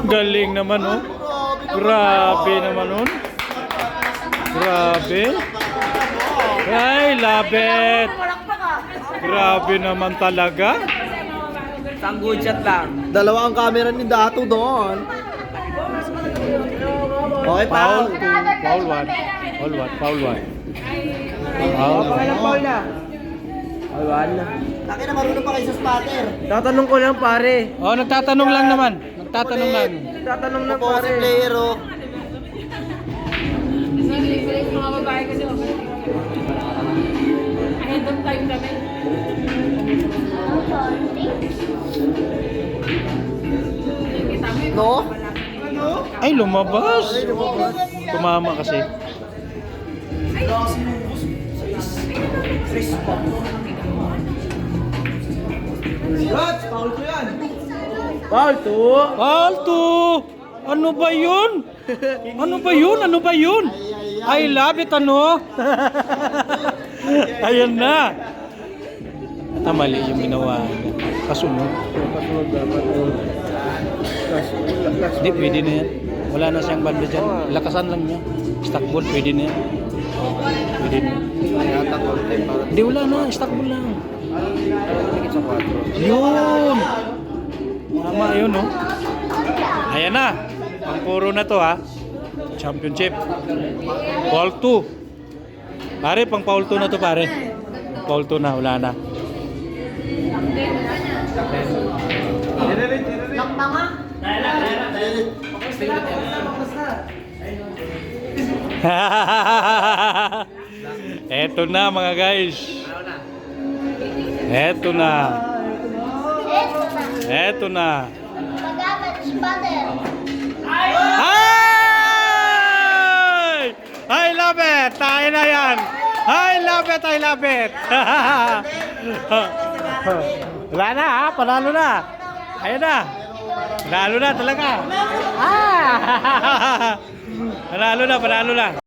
Galing naman, oh. Grabe naman, oh. Grabe. Ay, labet. Grabe naman talaga. Isang good shot lang. Dalawa ang camera ni Dato doon. Okay, Foul foul. 2, foul 1. Foul 1, foul 1. Foul Pangalang foul na. Awan na. Laki na marunong pa kayo sa spotter. Tatanong ko lang pare. Oh, nagtatanong lang naman. Nagtatanong lang. Tatanong lang Opo si pare. player, oh. Mga babae kasi ahead of time kami. No? Ay, lumabas. Tumama kasi. Foul 2. Foul 2. Ano ba yun? Ano ba yun? Ano ba yun? I love it, ano? Ayan na. Mali yung ginawa niya. Kasunod. Hindi, pwede na yan. Wala na siyang banda dyan. Lakasan lang niya. Stock ball, pwede na yan. Pwede na. Hindi, wala na. Stock ball lang. Yun! Tama yun, no? Ayan na. Ang puro na to, ha? Championship. Foul 2. Pare, pang foul 2 na to, pare. Foul 2 na, wala na. Eto na mga guys. Eto na. Eto na. Ay! I love it! Tayo na yan! I love it! I love it! Wala na ha? Panalo na! Ayan na! Panalo na talaga! Ah! Panalo na! Panalo na!